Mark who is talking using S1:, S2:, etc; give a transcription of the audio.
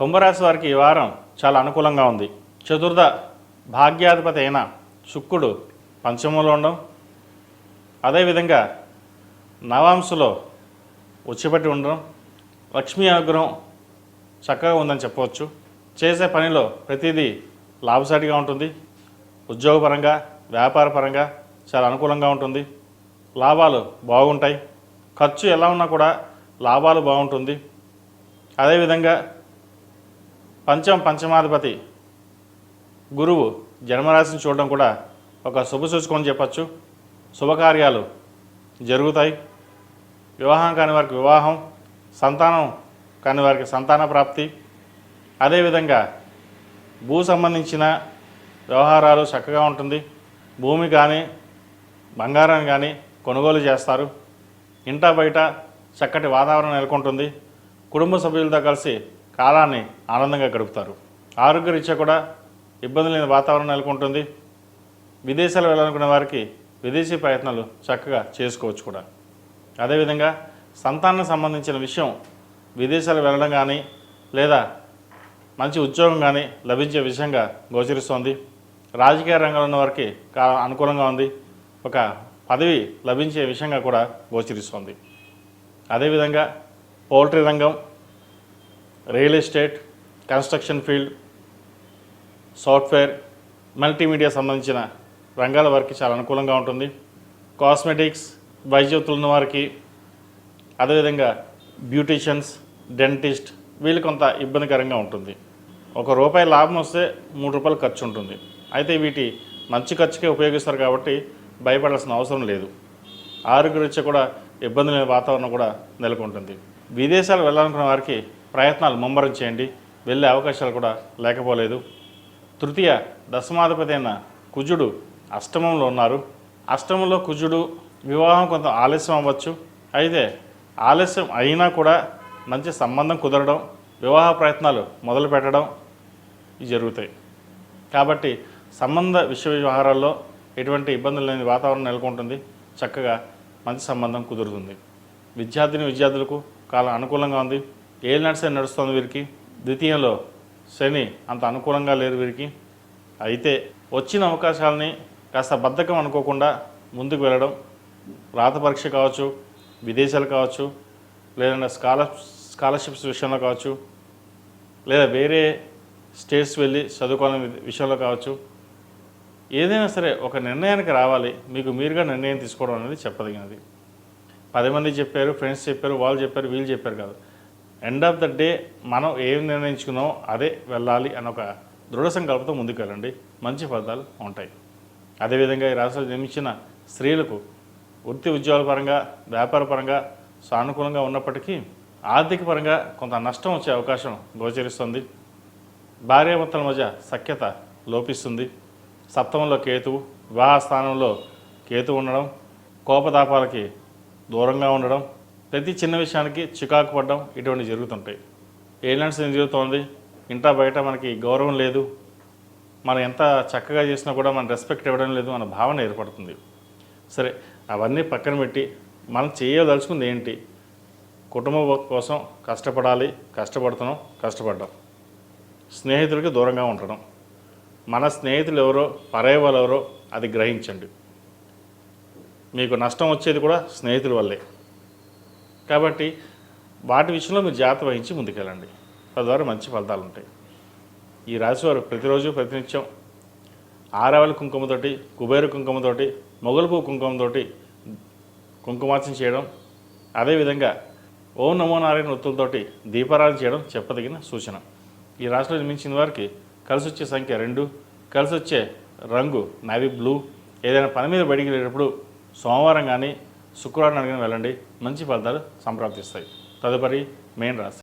S1: కుంభరాశి వారికి ఈ వారం చాలా అనుకూలంగా ఉంది. చతుర్థ భాగ్యాధిపతి అయిన శుక్రుడు పంచమంలో ఉండడం, అదేవిధంగా నవాంశలో వచ్చిపట్టి ఉండడం, లక్ష్మీ అనుగ్రహం చక్కగా ఉందని చెప్పవచ్చు. చేసే పనిలో ప్రతిదీ లాభసాటిగా ఉంటుంది. ఉద్యోగపరంగా, వ్యాపారపరంగా చాలా అనుకూలంగా ఉంటుంది. లాభాలు బాగుంటాయి. ఖర్చు ఎలా ఉన్నా కూడా లాభాలు బాగుంటుంది. అదేవిధంగా పంచమాధిపతి గురువు జన్మరాశిని చూడడం కూడా ఒక శుభసూచకం చెప్పచ్చు. శుభకార్యాలు జరుగుతాయి. వివాహం కాని వారికి వివాహం, సంతానం కాని వారికి సంతాన ప్రాప్తి, అదేవిధంగా భూ సంబంధించిన వ్యవహారాలు చక్కగా ఉంటుంది. భూమి కానీ బంగారాన్ని కానీ కొనుగోలు చేస్తారు. ఇంటా బయట చక్కటి వాతావరణం నెలకొంటుంది. కుటుంబ సభ్యులతో కలిసి కాలాన్ని ఆనందంగా గడుపుతారు. ఆరోగ్యరీత్యా కూడా ఇబ్బంది లేని వాతావరణం నెలకొంటుంది. విదేశాలు వెళ్ళాలనుకునే వారికి విదేశీ ప్రయత్నాలు చక్కగా చేసుకోవచ్చు కూడా. అదేవిధంగా సంతానం సంబంధించిన విషయం విదేశాలు వెళ్ళడం కానీ లేదా మంచి ఉద్యోగం కానీ లభించే విషయంగా గోచరిస్తోంది. రాజకీయ రంగంలో ఉన్న వారికి అనుకూలంగా ఉంది. ఒక పదవి లభించే విషయంగా కూడా గోచరిస్తోంది. అదేవిధంగా పౌల్ట్రీ రంగం, real estate, construction field, software, multimedia సంబంధించిన రంగాల వారికి చాలా అనుకూలంగా ఉంటుంది. కాస్మెటిక్స్, వైద్యులు ఉన్న వారికి, అదేవిధంగా బ్యూటీషియన్స్, డెంటిస్ట్ వీళ్ళు కొంత ఇబ్బందికరంగా ఉంటుంది. ₹1 లాభం వస్తే ₹3 ఖర్చు ఉంటుంది. అయితే వీటి మంచి ఖర్చుకే ఉపయోగిస్తారు కాబట్టి భయపడాల్సిన అవసరం లేదు. ఆరోగ్యరీత్యా కూడా ఇబ్బంది లేని వాతావరణం కూడా నెలకొంటుంది. విదేశాలు వెళ్ళాలనుకున్న వారికి ప్రయత్నాలు ముమ్మరం చేయండి. వెళ్ళే అవకాశాలు కూడా లేకపోలేదు. తృతీయ దశమాధిపతి అయిన కుజుడు అష్టమంలో ఉన్నారు. అష్టమంలో కుజుడు వివాహం కొంత ఆలస్యం అవ్వచ్చు. అయితే ఆలస్యం అయినా కూడా మంచి సంబంధం కుదరడం, వివాహ ప్రయత్నాలు మొదలు పెట్టడం జరుగుతాయి. కాబట్టి సంబంధ వ్యవహారాల్లో ఎటువంటి ఇబ్బందులు లేని వాతావరణం నెలకొంటుంది. చక్కగా మంచి సంబంధం కుదురుతుంది. విద్యార్థులకు కాలం అనుకూలంగా ఉంది. ఏలినాటి శని నడుస్తుంది వీరికి. ద్వితీయంలో శని అంత అనుకూలంగా లేరు వీరికి. అయితే వచ్చిన అవకాశాలని కాస్త బద్ధకం అనుకోకుండా ముందుకు వెళ్ళడం, రాత పరీక్ష కావచ్చు, విదేశాలు కావచ్చు, లేదంటే స్కాలర్షిప్స్ విషయంలో కావచ్చు, లేదా వేరే స్టేట్స్ వెళ్ళి చదువుకోవాలనే విషయంలో కావచ్చు, ఏదైనా సరే ఒక నిర్ణయానికి రావాలి. మీకు మీరుగా నిర్ణయం తీసుకోవడం అనేది చెప్పదగినది. 10 మంది చెప్పారు, ఫ్రెండ్స్ చెప్పారు, వాళ్ళు చెప్పారు, వీళ్ళు చెప్పారు కాదు. ఎండ్ ఆఫ్ ద డే మనం ఏం నిర్ణయించుకున్నామో అదే వెళ్ళాలి అన్న ఒక దృఢ సంకల్పంతో ముందుకు వెళ్ళండి. మంచి ఫలితాలు ఉంటాయి. అదేవిధంగా ఈ రాశిలో జన్మించిన స్త్రీలకు వృత్తి ఉద్యోగాల పరంగా, వ్యాపార పరంగా సానుకూలంగా ఉన్నప్పటికీ ఆర్థిక పరంగా కొంత నష్టం వచ్చే అవకాశం గోచరిస్తుంది. భార్యాభర్తల మధ్య సఖ్యత లోపిస్తుంది. సప్తమంలో కేతువు, వివాహ స్థానంలో కేతు ఉండడం, కోపతాపాలకి దూరంగా ఉండడం, ప్రతి చిన్న విషయానికి చికాకు పడడం ఇటువంటి జరుగుతుంటాయి. ఏలినాటి శని జరుగుతోంది. ఇంటా బయట మనకి గౌరవం లేదు, మనం ఎంత చక్కగా చేసినా కూడా మన రెస్పెక్ట్ ఇవ్వడం లేదు అన్న భావన ఏర్పడుతుంది. సరే, అవన్నీ పక్కన పెట్టి మనం చేయదలుచుకుంది ఏంటి? కుటుంబం కోసం కష్టపడాలి, కష్టపడ్డాం. స్నేహితులకి దూరంగా ఉండడం. మన స్నేహితులు ఎవరో, పరాయి వాళ్ళు ఎవరో అది గ్రహించండి. మీకు నష్టం వచ్చేది కూడా స్నేహితుల వల్లే. కాబట్టి వాటి విషయంలో మీరు జాగ్రత్త వహించి ముందుకెళ్ళండి. తద్వారా మంచి ఫలితాలు ఉంటాయి. ఈ రాశివారు ప్రతిరోజు ప్రతినిత్యం ఆరావళి కుంకుమతోటి, కుబేర కుంకుమతోటి, మొగలుపూ కుంకుమతోటి కుంకుమార్చన చేయడం, అదేవిధంగా ఓం నమో నారాయణ ఒత్తులతోటి దీపారాధన చేయడం చెప్పదగిన సూచన. ఈ రాశిలో జన్మించిన వారికి కలిసి వచ్చే సంఖ్య 2, కలిసి వచ్చే రంగు నావీ బ్లూ. ఏదైనా పని మీద బయటికి వెళ్ళేటప్పుడు సోమవారం కానీ శుక్రవారం కానీ వెళ్ళండి. మంచి ఫలితాలు సంప్రాప్తిస్తాయి. తదుపరి మేన్ రాశి.